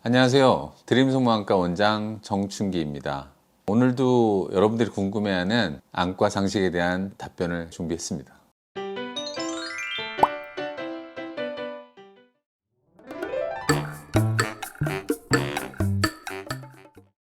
안녕하세요. 드림성모안과 원장 정춘기입니다. 오늘도 여러분들이 궁금해하는 안과 상식에 대한 답변을 준비했습니다.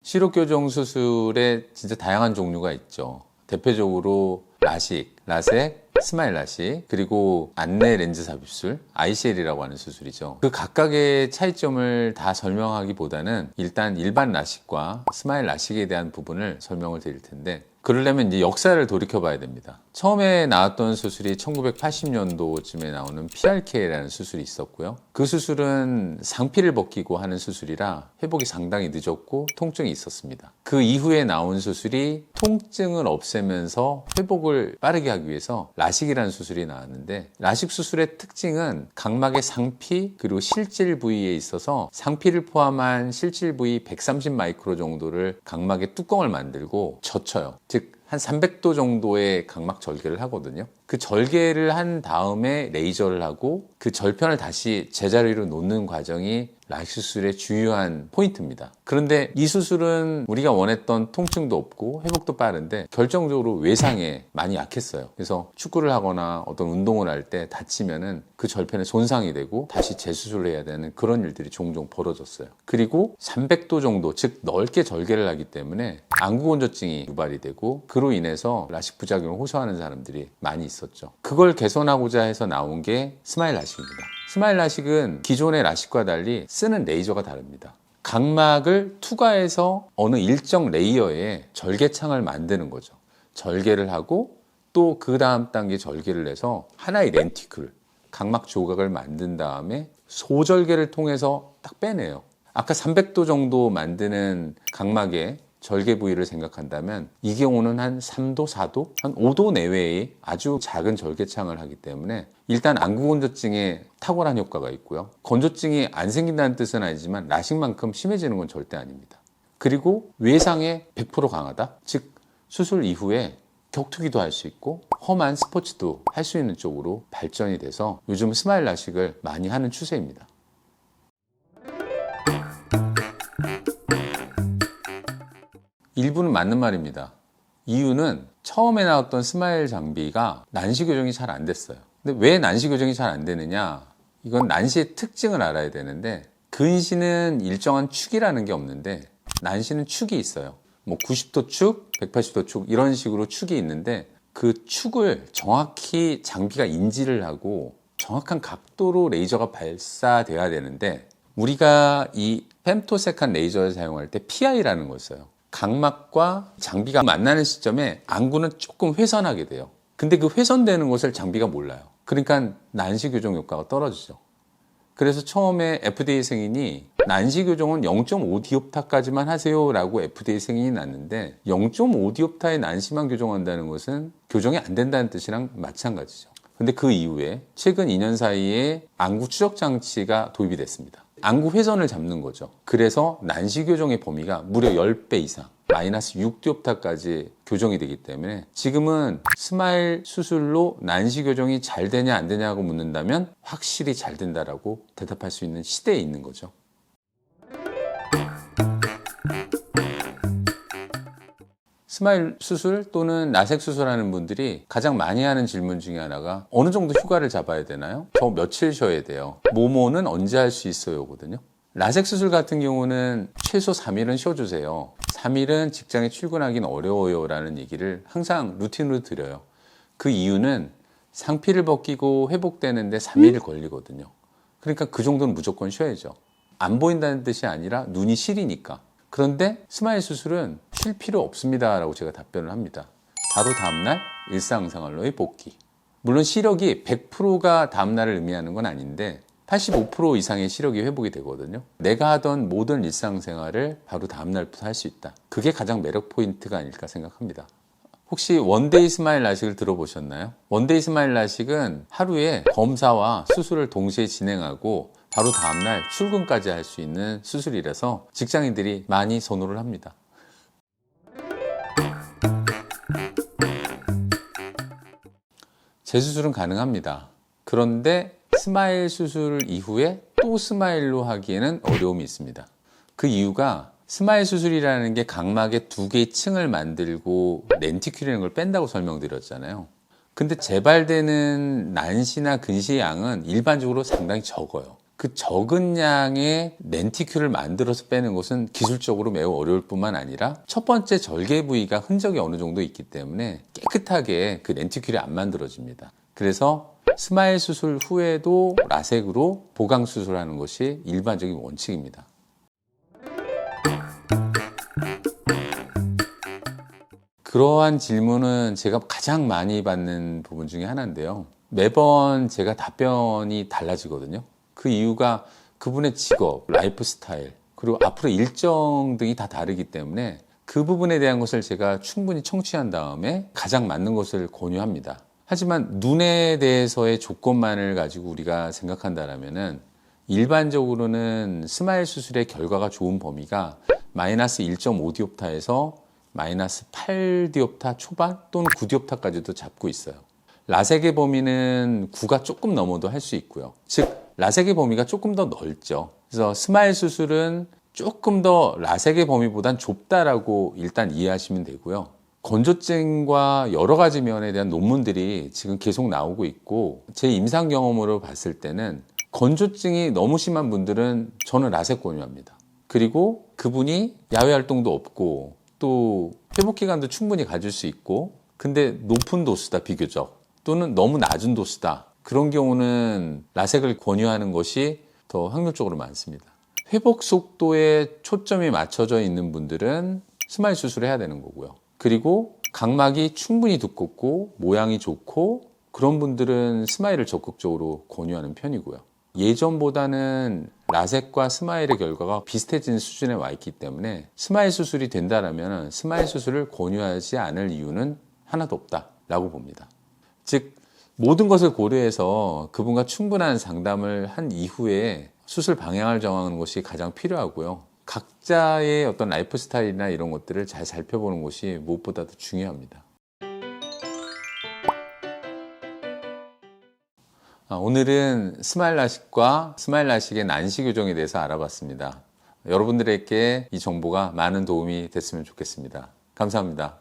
시력교정 수술에 진짜 다양한 종류가 있죠. 대표적으로 라식, 라섹, 스마일 라식, 그리고 안내 렌즈 삽입술, ICL이라고 하는 수술이죠. 그 각각의 차이점을 다 설명하기보다는 일단 일반 라식과 스마일 라식에 대한 부분을 설명을 드릴 텐데, 그러려면 이제 역사를 돌이켜 봐야 됩니다. 처음에 나왔던 수술이 1980년도쯤에 나오는 PRK라는 수술이 있었고요. 그 수술은 상피를 벗기고 하는 수술이라 회복이 상당히 늦었고 통증이 있었습니다. 그 이후에 나온 수술이 통증을 없애면서 회복을 빠르게 하기 위해서 라식이라는 수술이 나왔는데, 라식 수술의 특징은 각막의 상피 그리고 실질 부위에 있어서 상피를 포함한 실질 부위 130 마이크로 정도를 각막에 뚜껑을 만들고 젖혀요. 즉 한 300도 정도의 각막 절개를 하거든요. 그 절개를 한 다음에 레이저를 하고 그 절편을 다시 제자리로 놓는 과정이 라식 수술의 주요한 포인트입니다. 그런데 이 수술은 우리가 원했던 통증도 없고 회복도 빠른데 결정적으로 외상에 많이 약했어요. 그래서 축구를 하거나 어떤 운동을 할 때 다치면은 그 절편에 손상이 되고 다시 재수술을 해야 되는 그런 일들이 종종 벌어졌어요. 그리고 300도 정도, 즉 넓게 절개를 하기 때문에 안구건조증이 유발이 되고 그로 인해서 라식 부작용을 호소하는 사람들이 많이 있었죠. 그걸 개선하고자 해서 나온 게 스마일 라식입니다. 스마일 라식은 기존의 라식과 달리 쓰는 레이저가 다릅니다. 각막을 투과해서 어느 일정 레이어에 절개창을 만드는 거죠. 절개를 하고 또 그 다음 단계 절개를 해서 하나의 렌티클, 각막 조각을 만든 다음에 소절개를 통해서 딱 빼내요. 아까 300도 정도 만드는 각막의 절개 부위를 생각한다면 이 경우는 한 3도, 4도, 한 5도 내외의 아주 작은 절개창을 하기 때문에 일단 안구건조증에 탁월한 효과가 있고요. 건조증이 안 생긴다는 뜻은 아니지만 라식만큼 심해지는 건 절대 아닙니다. 그리고 외상에 100% 강하다? 즉 수술 이후에 격투기도 할 수 있고 험한 스포츠도 할 수 있는 쪽으로 발전이 돼서 요즘 스마일 라식을 많이 하는 추세입니다. 일부는 맞는 말입니다. 이유는 처음에 나왔던 스마일 장비가 난시 교정이 잘 안 됐어요. 근데 왜 난시 교정이 잘 안 되느냐? 이건 난시의 특징을 알아야 되는데, 근시는 일정한 축이라는 게 없는데 난시는 축이 있어요. 뭐 90도 축, 180도 축 이런 식으로 축이 있는데 그 축을 정확히 장비가 인지를 하고 정확한 각도로 레이저가 발사돼야 되는데, 우리가 이 femtosecond 레이저를 사용할 때 PI라는 걸 써요. 각막과 장비가 만나는 시점에 안구는 조금 훼손하게 돼요. 근데 그 훼손되는 것을 장비가 몰라요. 그러니까 난시 교정 효과가 떨어지죠. 그래서 처음에 FDA 승인이 난시 교정은 0.5 디옵타까지만 하세요 라고 FDA 승인이 났는데, 0.5 디옵타의 난시만 교정한다는 것은 교정이 안 된다는 뜻이랑 마찬가지죠. 근데 그 이후에 최근 2년 사이에 안구 추적 장치가 도입이 됐습니다. 안구 회전을 잡는 거죠. 그래서 난시 교정의 범위가 무려 10배 이상, 마이너스 6디옵타까지 교정이 되기 때문에 지금은 스마일 수술로 난시 교정이 잘 되냐 안 되냐고 묻는다면 확실히 잘 된다라고 대답할 수 있는 시대에 있는 거죠. 스마일 수술 또는 라섹 수술하는 분들이 가장 많이 하는 질문 중에 하나가 어느 정도 휴가를 잡아야 되나요? 저 며칠 쉬어야 돼요. 뭐뭐는 언제 할 수 있어요? 거든요. 라섹 수술 같은 경우는 최소 3일은 쉬어주세요. 3일은 직장에 출근하기는 어려워요 라는 얘기를 항상 루틴으로 드려요. 그 이유는 상피를 벗기고 회복되는데 3일 걸리거든요. 그러니까 그 정도는 무조건 쉬어야죠. 안 보인다는 뜻이 아니라 눈이 시리니까. 그런데 스마일 수술은 쉴 필요 없습니다 라고 제가 답변을 합니다. 바로 다음날 일상생활로의 복귀. 물론 시력이 100%가 다음날을 의미하는 건 아닌데 85% 이상의 시력이 회복이 되거든요. 내가 하던 모든 일상생활을 바로 다음날부터 할 수 있다. 그게 가장 매력 포인트가 아닐까 생각합니다. 혹시 원데이 스마일 라식을 들어보셨나요? 원데이 스마일 라식은 하루에 검사와 수술을 동시에 진행하고 바로 다음날 출근까지 할 수 있는 수술이라서 직장인들이 많이 선호를 합니다. 재수술은 가능합니다. 그런데 스마일 수술 이후에 또 스마일로 하기에는 어려움이 있습니다. 그 이유가 스마일 수술이라는 게 각막의 두 개의 층을 만들고 렌티큘이라는 걸 뺀다고 설명드렸잖아요. 근데 재발되는 난시나 근시의 양은 일반적으로 상당히 적어요. 그 적은 양의 렌티큘을 만들어서 빼는 것은 기술적으로 매우 어려울 뿐만 아니라 첫 번째 절개 부위가 흔적이 어느 정도 있기 때문에 깨끗하게 그 렌티큘이 안 만들어집니다. 그래서 스마일 수술 후에도 라섹으로 보강 수술하는 것이 일반적인 원칙입니다. 그러한 질문은 제가 가장 많이 받는 부분 중에 하나인데요. 매번 제가 답변이 달라지거든요. 그 이유가 그분의 직업, 라이프 스타일, 그리고 앞으로 일정 등이 다 다르기 때문에 그 부분에 대한 것을 제가 충분히 청취한 다음에 가장 맞는 것을 권유합니다. 하지만 눈에 대해서의 조건만을 가지고 우리가 생각한다면은 일반적으로는 스마일 수술의 결과가 좋은 범위가 마이너스 1.5디옵타에서 마이너스 8디옵타 초반 또는 9디옵타까지도 잡고 있어요. 라섹의 범위는 9가 조금 넘어도 할 수 있고요. 즉 라섹의 범위가 조금 더 넓죠. 그래서 스마일 수술은 조금 더 라섹의 범위보단 좁다라고 일단 이해하시면 되고요. 건조증과 여러 가지 면에 대한 논문들이 지금 계속 나오고 있고 제 임상 경험으로 봤을 때는 건조증이 너무 심한 분들은 저는 라섹 권유합니다. 그리고 그분이 야외 활동도 없고 또 회복 기간도 충분히 가질 수 있고 근데 높은 도수다 비교적 또는 너무 낮은 도수다 그런 경우는 라섹을 권유하는 것이 더 확률적으로 많습니다. 회복 속도에 초점이 맞춰져 있는 분들은 스마일 수술을 해야 되는 거고요. 그리고 각막이 충분히 두껍고 모양이 좋고 그런 분들은 스마일을 적극적으로 권유하는 편이고요. 예전보다는 라섹과 스마일의 결과가 비슷해진 수준에 와 있기 때문에 스마일 수술이 된다면 스마일 수술을 권유하지 않을 이유는 하나도 없다라고 봅니다. 즉 모든 것을 고려해서 그분과 충분한 상담을 한 이후에 수술 방향을 정하는 것이 가장 필요하고요. 각자의 어떤 라이프 스타일이나 이런 것들을 잘 살펴보는 것이 무엇보다도 중요합니다. 오늘은 스마일 라식과 스마일 라식의 난시 교정에 대해서 알아봤습니다. 여러분들에게 이 정보가 많은 도움이 됐으면 좋겠습니다. 감사합니다.